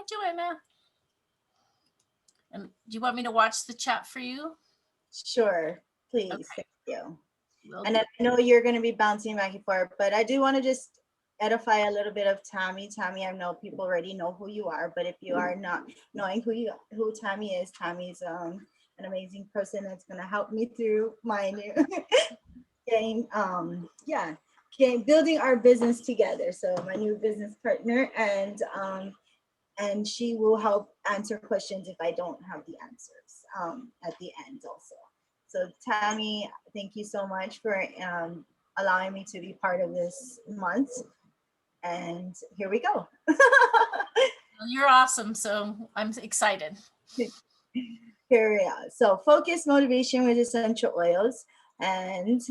Hi, Joanna. And do you want me to watch the chat for you? Sure, please. Okay, Thank you. will And do. I know you're going to be bouncing back and forth, but I do want to just edify a little bit of Tammy. Tammy, I know people already know who you are, but if you are not knowing who Tammy is, Tammy's an amazing person that's going to help me through my new getting building our business together. So my new business partner, and she will help answer questions if I don't have the answers at the end also. So Tammy, thank you so much for allowing me to be part of this month. And here we go. Well, you're awesome, so I'm excited. Here we are. So focus motivation with essential oils. And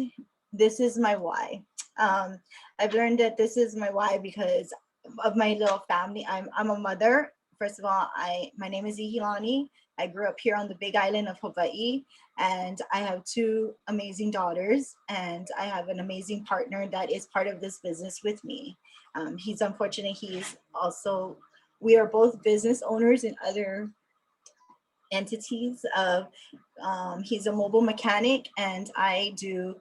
this is my why. I've learned that this is my why because of my little family. I'm a mother. First of all, my name is Ihilani. I grew up here on the big island of Hawaii, and I have two amazing daughters, and I have an amazing partner that is part of this business with me. He's unfortunate. He's also, we are both business owners in other entities of he's a mobile mechanic and I do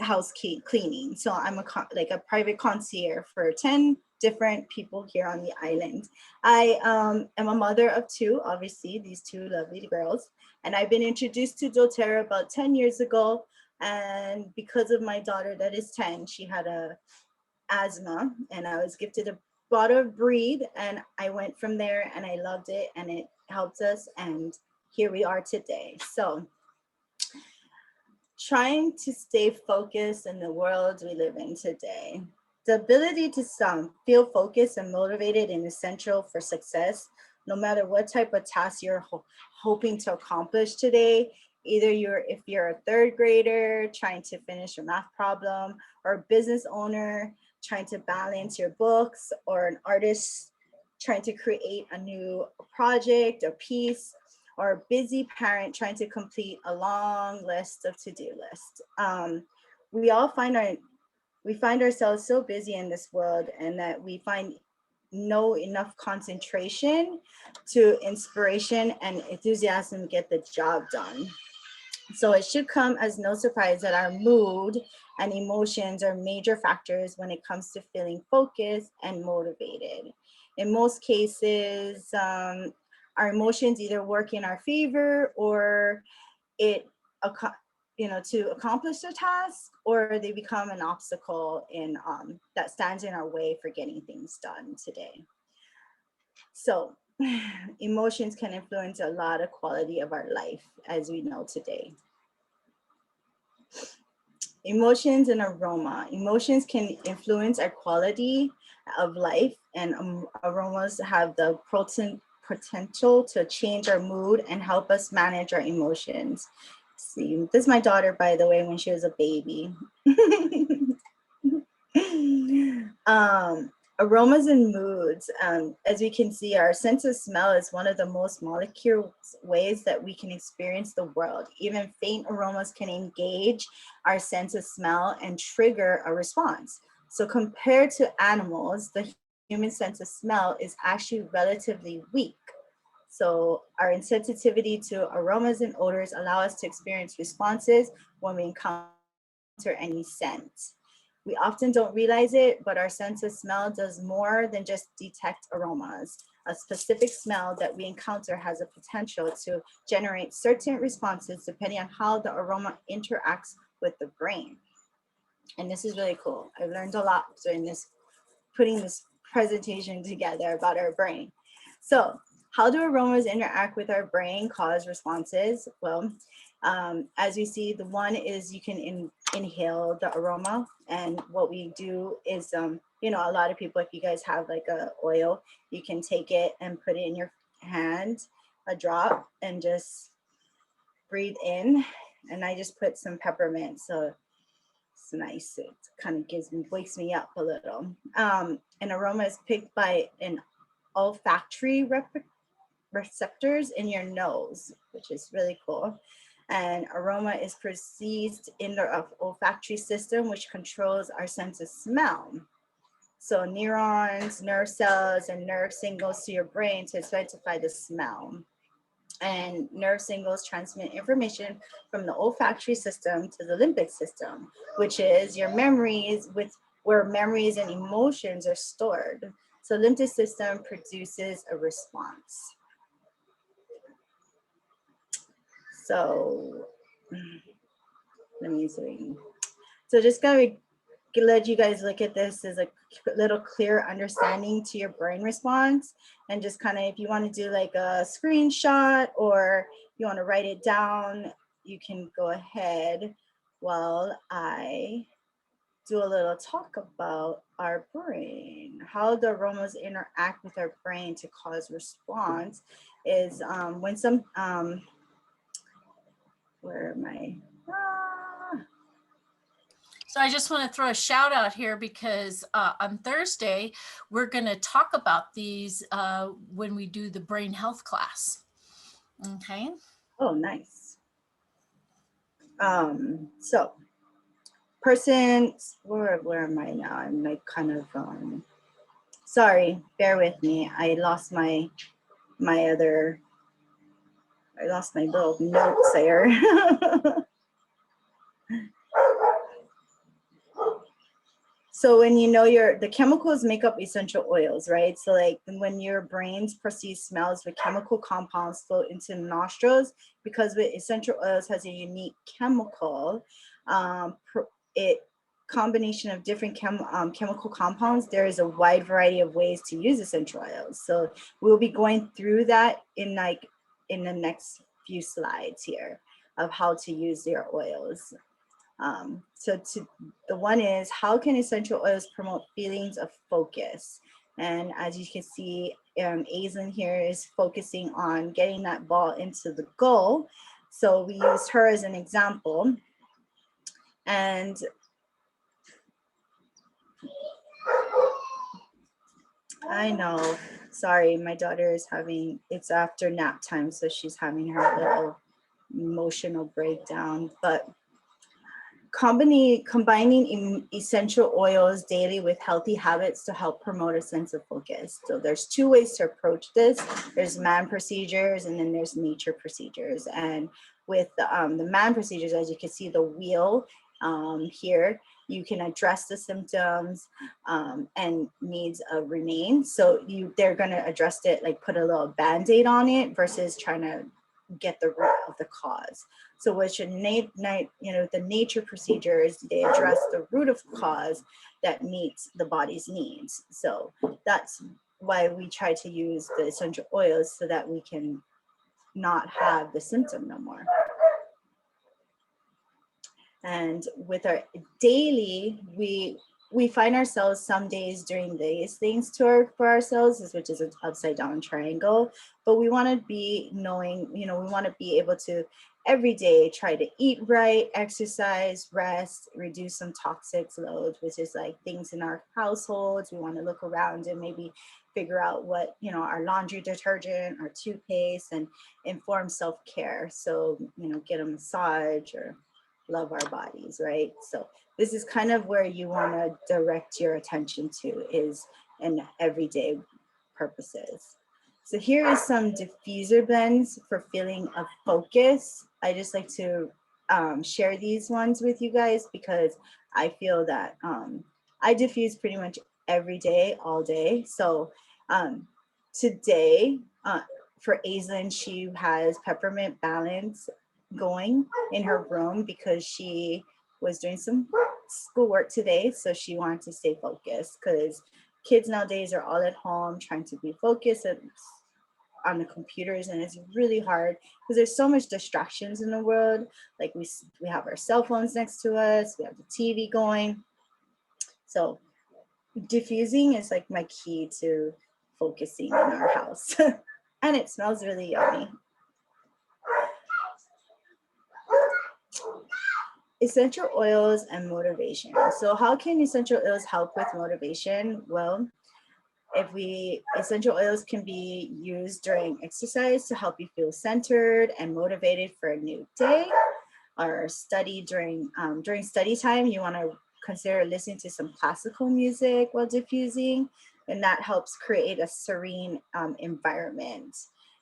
house cleaning. So I'm like a private concierge for 10 different people here on the island. I am a mother of two, obviously, these two lovely girls. And I've been introduced to doTERRA about 10 years ago. And because of my daughter that is 10, she had a asthma and I was gifted a bottle of Breathe and I went from there and I loved it and it helped us and here we are today. So trying to stay focused in the world we live in today. The ability to feel focused and motivated is essential for success, no matter what type of task you're hoping to accomplish today. Either if you're a third grader trying to finish a math problem, or a business owner trying to balance your books, or an artist trying to create a new project or piece, or a busy parent trying to complete a long list of to-do lists. We all we find ourselves so busy in this world and that we find no enough concentration to inspiration and enthusiasm to get the job done. So it should come as no surprise that our mood and emotions are major factors when it comes to feeling focused and motivated. In most cases, our emotions either work in our favor or it to accomplish the task, or they become an obstacle in that stands in our way for getting things done today. So emotions can influence a lot of quality of our life, as we know today. Emotions and aroma. Emotions can influence our quality of life, and aromas have the potential to change our mood and help us manage our emotions. See, this is my daughter, by the way, when she was a baby. Aromas and moods. As we can see, our sense of smell is one of the most molecular ways that we can experience the world. Even faint aromas can engage our sense of smell and trigger a response. So compared to animals, the human sense of smell is actually relatively weak. So our insensitivity to aromas and odors allow us to experience responses when we encounter any scent. We often don't realize it, but our sense of smell does more than just detect aromas. A specific smell that we encounter has a potential to generate certain responses depending on how the aroma interacts with the brain. And this is really cool. I've learned a lot during putting this presentation together about our brain. So how do aromas interact with our brain, cause responses? Well, as we see, the one is you can inhale the aroma. And what we do is, a lot of people, if you guys have like a oil, you can take it and put it in your hand, a drop, and just breathe in. And I just put some peppermint. So it's nice. It kind of wakes me up a little. An aroma is picked by an olfactory receptors in your nose, which is really cool. And aroma is perceived in the olfactory system, which controls our sense of smell. So neurons, nerve cells, and nerve signals to your brain to identify the smell. And nerve signals transmit information from the olfactory system to the limbic system, which is your memories, with where memories and emotions are stored. So limbic system produces a response. So let me see. So just gonna let you guys look at this as a little clear understanding to your brain response, and just kind of, if you want to do like a screenshot or you want to write it down, you can go ahead while I do a little talk about our brain. How the aromas interact with our brain to cause response is when some where am I? So I just want to throw a shout out here because on Thursday, we're going to talk about these when we do the brain health class. Okay. Oh, nice. So persons, where am I now? I'm like kind of, sorry, bear with me. I lost my little notes there. So when you know the chemicals make up essential oils, right? So like when your brains perceive smells with chemical compounds float into the nostrils, because with essential oils has a unique chemical, it combination of different chemical compounds, there is a wide variety of ways to use essential oils. So we'll be going through that in the next few slides here of how to use their oils. The one is, how can essential oils promote feelings of focus? And as you can see, Aislinn here is focusing on getting that ball into the goal. So we used her as an example. And I know, sorry, my daughter is it's after nap time, so she's having her little emotional breakdown. But combining essential oils daily with healthy habits to help promote a sense of focus. So there's two ways to approach this. There's man procedures and then there's nature procedures. And with the man procedures, as you can see the wheel here, you can address the symptoms and needs remain. So they're gonna address it, like put a little Band-Aid on it versus trying to get the root of the cause. So with your the nature procedures, they address the root of cause that meets the body's needs. So that's why we try to use the essential oils, so that we can not have the symptom no more. And with our daily, we find ourselves some days doing these things for ourselves, which is an upside down triangle. But we want to be knowing, we want to be able to every day try to eat right, exercise, rest, reduce some toxic loads, which is like things in our households. We want to look around and maybe figure out what, our laundry detergent, our toothpaste, and inform self-care. So, get a massage or love our bodies, right? So this is kind of where you want to direct your attention to, is in everyday purposes. So here is some diffuser blends for feeling of focus. I just like to share these ones with you guys because I feel that I diffuse pretty much every day, all day. So today for Aislinn, she has peppermint balance going in her room because she was doing some schoolwork today, so she wanted to stay focused, because kids nowadays are all at home trying to be focused on the computers, and it's really hard because there's so much distractions in the world. Like we have our cell phones next to us, we have the TV going. So diffusing is like my key to focusing in our house. And it smells really yummy. Essential oils and motivation. So how can essential oils help with motivation? Well, essential oils can be used during exercise to help you feel centered and motivated for a new day, or study during study time. You want to consider listening to some classical music while diffusing, and that helps create a serene environment.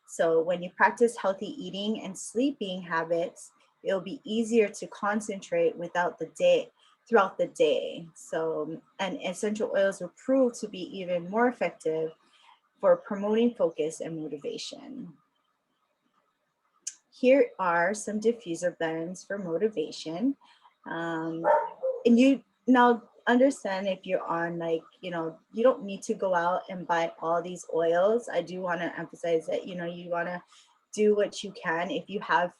So when you practice healthy eating and sleeping habits, it'll be easier to concentrate throughout the day. So, and essential oils will prove to be even more effective for promoting focus and motivation. Here are some diffuser blends for motivation. Um, and you now understand, if you're on, like, you don't need to go out and buy all these oils. I do want to emphasize that, you want to do what you can. If you have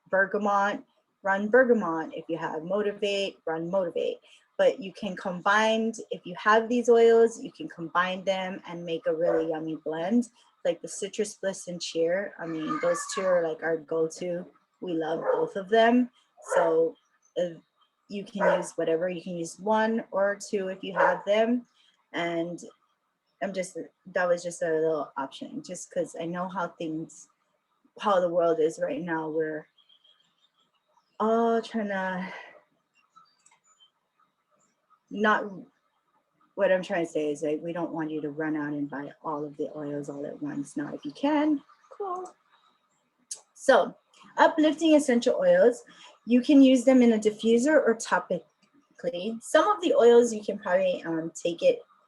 bergamot, run bergamot. If you have motivate, run motivate. But you can combine, if you have these oils, you can combine them and make a really yummy blend, like the citrus bliss and cheer. I mean, those two are like our go-to. We love both of them. So you can use whatever. You can use one or two if you have them. And that was just a little option, just because I know how the world is right now. We're all trying to not, what I'm trying to say is, like, we don't want you to run out and buy all of the oils all at once. Now, if you can, cool. So uplifting essential oils, you can use them in a diffuser or topically. Some of the oils you can probably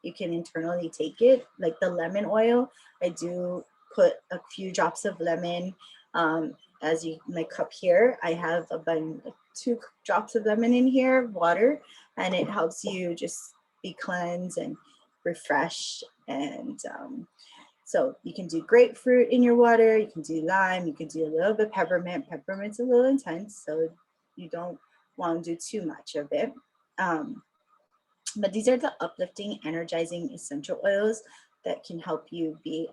you can internally take it, like the lemon oil. I do put a few drops of lemon, as my cup here. I have about 2 drops of lemon in here, water, and it helps you just be cleansed and refreshed. And so you can do grapefruit in your water, you can do lime, you can do a little bit peppermint. Peppermint's a little intense, so you don't want to do too much of it. But these are the uplifting, energizing essential oils that can help you be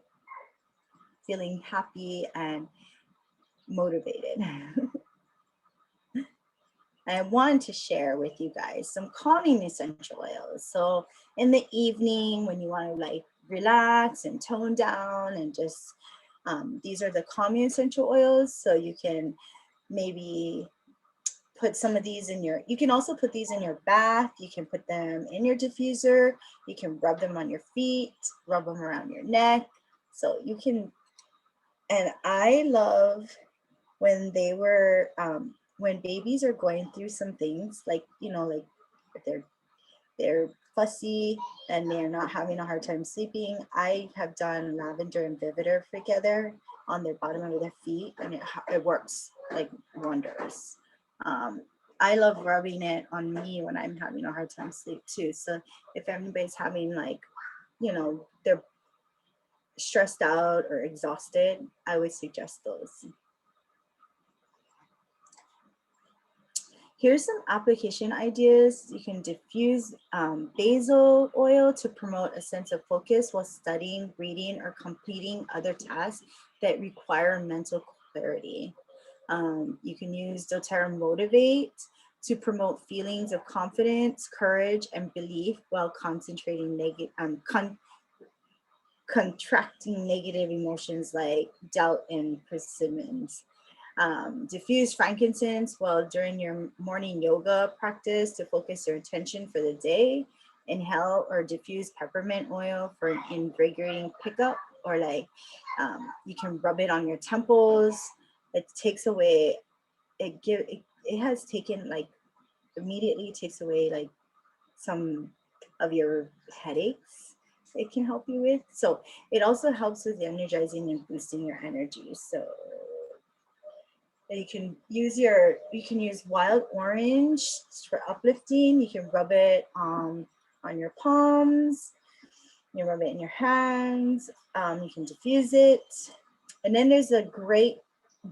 feeling happy and motivated. I wanted to share with you guys some calming essential oils. So in the evening, when you want to like relax and tone down, and just these are the calming essential oils. So you can maybe put some of these you can also put these in your bath. You can put them in your diffuser. You can rub them on your feet, rub them around your neck. So you can, and I love when when babies are going through some things, like, like if they're fussy and they're not having a hard time sleeping. I have done lavender and Vivitar together on their bottom of their feet, and it works like wonders. I love rubbing it on me when I'm having a hard time sleep too. So if anybody's having, like, they're stressed out or exhausted, I would suggest those. Here's some application ideas. You can diffuse basil oil to promote a sense of focus while studying, reading, or completing other tasks that require mental clarity. You can use doTERRA Motivate to promote feelings of confidence, courage, and belief while contracting negative emotions like doubt and persimmons. Diffuse frankincense during your morning yoga practice to focus your attention for the day. Inhale or diffuse peppermint oil for an invigorating pickup, or like you can rub it on your temples. It takes away, it has taken, like, immediately takes away like some of your headaches it can help you with. So it also helps with energizing and boosting your energy. So you can use wild orange for uplifting. You can rub it on your palms. You rub it in your hands. You can diffuse it. And then there's a great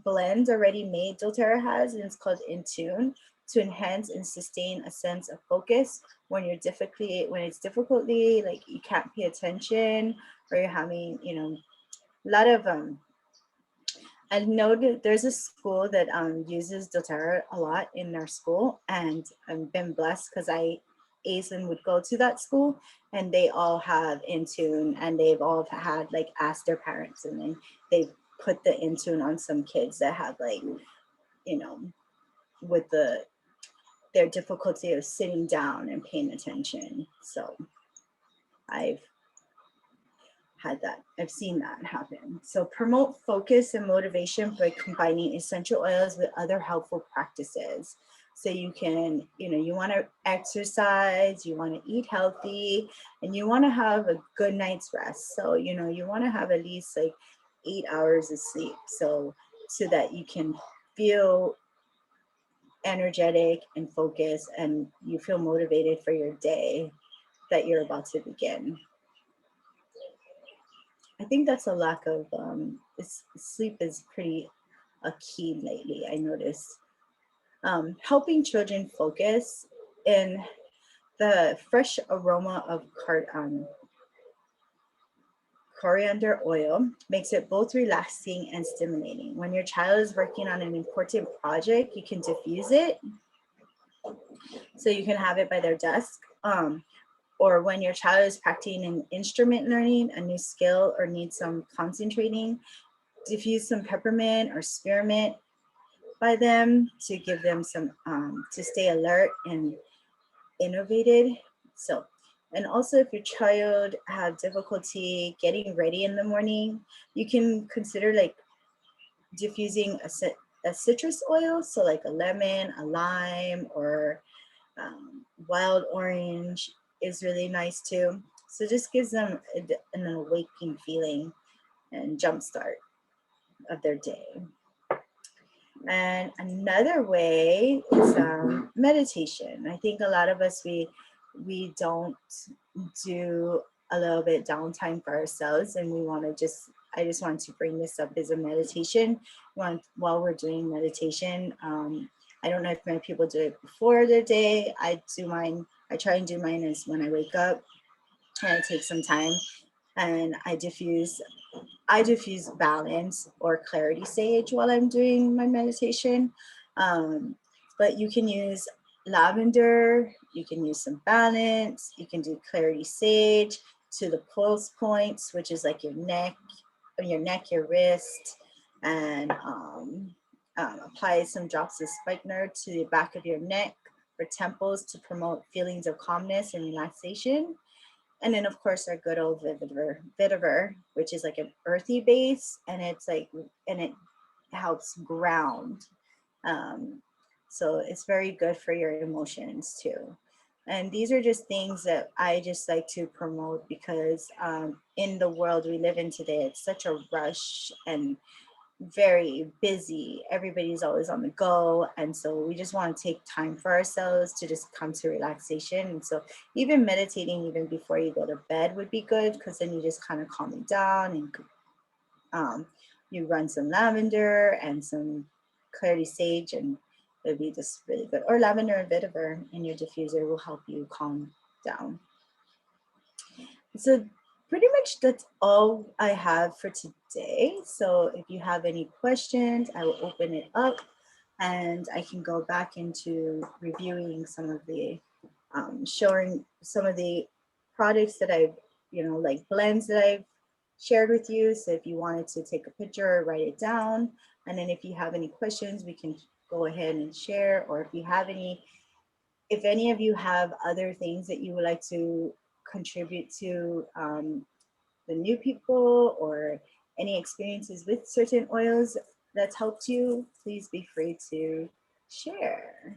blend already made doTERRA has, and it's called In Tune, to enhance and sustain a sense of focus when it's difficultly, like, you can't pay attention, or you're having, a lot of I know that there's a school that uses doTERRA a lot in their school, and I've been blessed because Aislinn would go to that school, and they all have Intune, and they've all had, like, asked their parents, and then they put the Intune on some kids that have, like, with the their difficulty of sitting down and paying attention. So I've I've seen that happen. So promote focus and motivation by combining essential oils with other helpful practices. So you can, you want to exercise, you want to eat healthy, and you want to have a good night's rest. So, you want to have at least like 8 hours of sleep. So that you can feel energetic and focused and you feel motivated for your day that you're about to begin. I think that's a lack of sleep is pretty a key lately. I noticed helping children focus in the fresh aroma of coriander oil makes it both relaxing and stimulating. When your child is working on an important project, you can diffuse it so you can have it by their desk. Or when your child is practicing an instrument learning, a new skill, or needs some concentrating, diffuse some peppermint or spearmint by them to give them some, to stay alert and innovated. So, and also if your child have difficulty getting ready in the morning, you can consider like diffusing a citrus oil. So like a lemon, a lime, or wild orange is really nice too. So just gives them an awakening feeling and jumpstart of their day. And another way is meditation. I think a lot of us we don't do a little bit downtime for ourselves, and we want to I just want to bring this up as a meditation. While we're doing meditation, I don't know if many people do it before their day. I do mine. I try and do mine as when I wake up, and I take some time and I diffuse balance or clarity sage while I'm doing my meditation. But you can use lavender, you can use some balance, you can do clarity sage to the pulse points, which is like your neck, your wrist, and apply some drops of spikenard to the back of your neck or temples to promote feelings of calmness and relaxation. And then of course our good old vetiver, which is like an earthy base, and it helps ground. Um, so it's very good for your emotions too. And these are just things that I just like to promote because in the world we live in today, it's such a rush and very busy. Everybody's always on the go. And so we just want to take time for ourselves to just come to relaxation. And so even meditating, even before you go to bed would be good because then you just kind of calm it down and you run some lavender and some clarity sage and it'll be just really good. Or lavender and vetiver in your diffuser will help you calm down. So pretty much that's all I have for today. So if you have any questions, I will open it up and I can go back into reviewing some of the, showing some of the products that I've, like blends that I've shared with you. So if you wanted to take a picture or write it down, and then if you have any questions, we can go ahead and share, or if any of you have other things that you would like to contribute to the new people or any experiences with certain oils that's helped you, please be free to share.